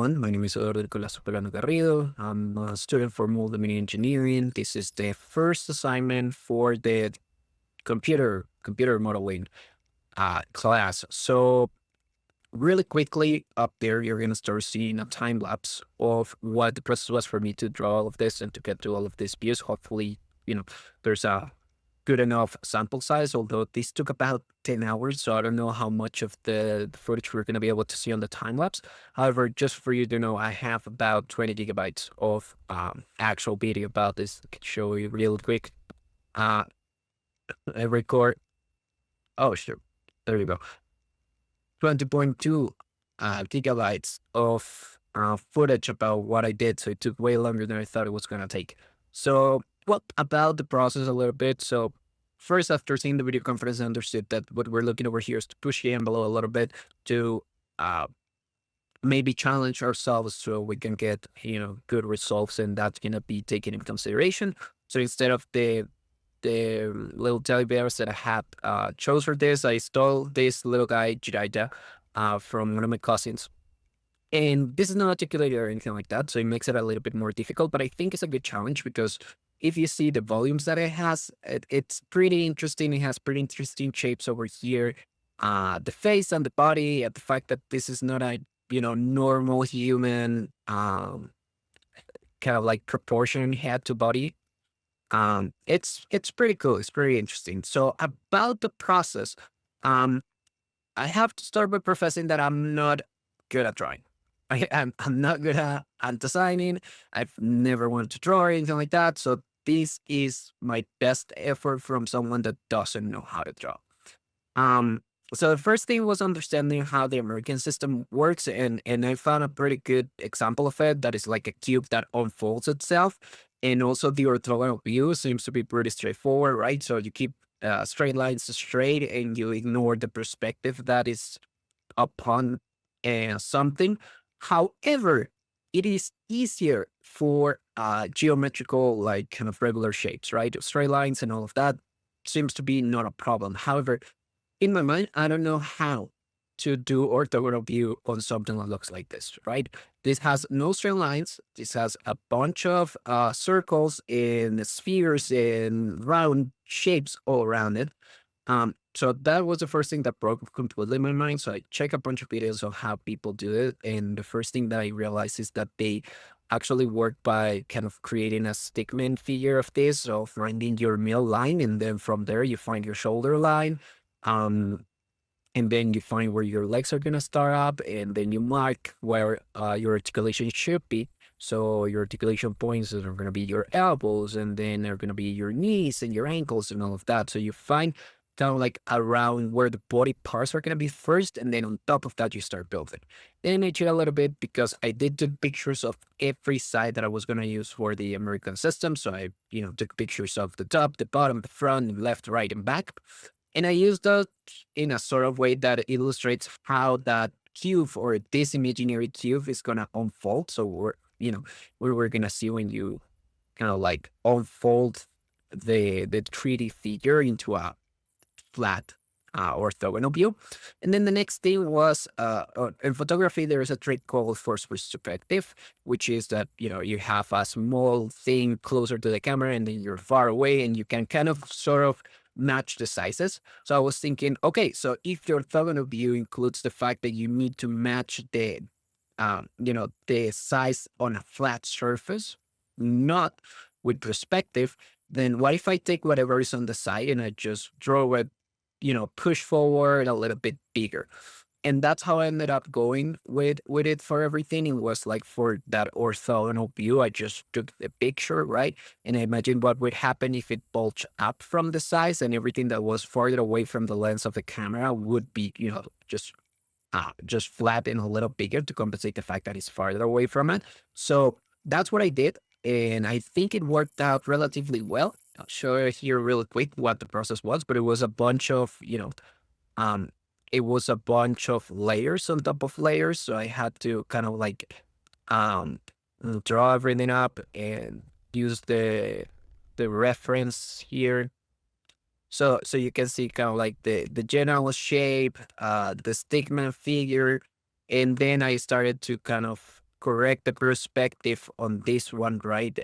everyone. My name is Eduardo Superano Garrido. I'm a student for multimedia engineering. This is the first assignment for the computer modeling class. So really quickly up there, you're gonna start seeing a time lapse of what the process was for me to draw all of this and to get to all of these views. Hopefully, there's a good enough sample size, although this took about 10 hours. So I don't know how much of the footage we're going to be able to see on the time lapse. However, just for you to know, I have about 20 gigabytes of actual video about this. I can show you real quick. Uh, I record. Oh, sure. There you go. 20.2 gigabytes of footage about what I did. So it took way longer than I thought it was going to take. So, well, about the process a little bit. So, first, after seeing the video conference, I understood that what we're looking over here is to push the envelope a little bit to uh, maybe challenge ourselves so we can get, good results. And that's going to be taken into consideration. So, instead of the little teddy bears that I had chose for this, I stole this little guy, Jiraiya, from one of my cousins. And this is not articulated or anything like that, so it makes it a little bit more difficult. But I think it's a good challenge because if you see the volumes that it has, it's pretty interesting. It has pretty interesting shapes over here. The face and the body, and the fact that this is not a normal human kind of like proportion head to body. It's pretty cool. It's pretty interesting. So about the process, um, I have to start by professing that I'm not good at drawing. I'm not good at designing. I've never wanted to draw or anything like that. So this is my best effort from someone that doesn't know how to draw. Um, so the first thing was understanding how the American system works, and I found a pretty good example of it that is like a cube that unfolds itself. And also the orthogonal view seems to be pretty straightforward, right? So you keep straight lines straight and you ignore the perspective that is upon something. However, it is easier for geometrical, like kind of regular shapes, right? Straight lines and all of that seems to be not a problem. However, in my mind, I don't know how to do orthogonal view on something that looks like this, right? This has no straight lines. This has a bunch of circles and spheres and round shapes all around it. So that was the first thing that broke completely my mind. So I check a bunch of videos on how people do it. And the first thing that I realized is that they actually work by kind of creating a stickman figure of this. So finding your middle line, and then from there you find your shoulder line. Um, and then you find where your legs are gonna start up, and then you mark where your articulation should be. So your articulation points are gonna be your elbows, and then they're gonna be your knees and your ankles and all of that. So you find kind of like around where the body parts are gonna be first, and then on top of that you start building. Then I cheat a little bit because I did take pictures of every side that I was gonna use for the American system. So I, took pictures of the top, the bottom, the front, left, right, and back. And I use those in a sort of way that illustrates how that cube or this imaginary cube is gonna unfold. So we're gonna see when you kind of like unfold the 3D figure into a flat orthogonal view. And then the next thing was in photography, there is a trick called force perspective, which is that, you have a small thing closer to the camera and then you're far away and you can kind of sort of match the sizes. So I was thinking, okay, so if your orthogonal view includes the fact that you need to match the size on a flat surface, not with perspective, then what if I take whatever is on the side and I just draw it, push forward a little bit bigger? And that's how I ended up going with it for everything. It was like for that orthogonal view, I just took the picture, right? And I imagined what would happen if it bulged up from the size, and everything that was farther away from the lens of the camera would be, just flat and a little bigger to compensate the fact that it's farther away from it. So that's what I did. And I think it worked out relatively well. I'll show you here real quick what the process was, but it was a bunch of, um, it was a bunch of layers on top of layers. So I had to kind of like um, draw everything up and use the reference here. So you can see kind of like the general shape, the stickman figure, and then I started to kind of correct the perspective on this one, right?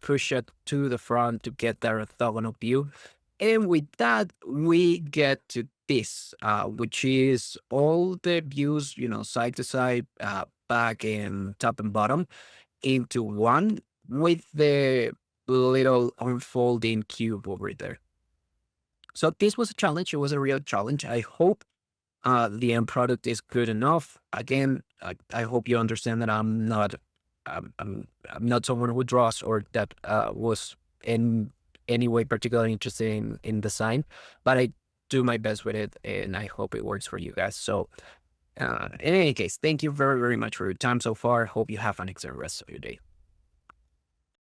Push it to the front to get that orthogonal view. And with that, we get to this, which is all the views, side to side, back and top and bottom into one with the little unfolding cube over there. So this was a challenge. It was a real challenge. I hope the end product is good enough. Again, I hope you understand that I'm not someone who draws or that was in any way particularly interested in design, but I do my best with it, and I hope it works for you guys. So, in any case, thank you very, very much for your time so far. Hope you have an excellent rest of your day.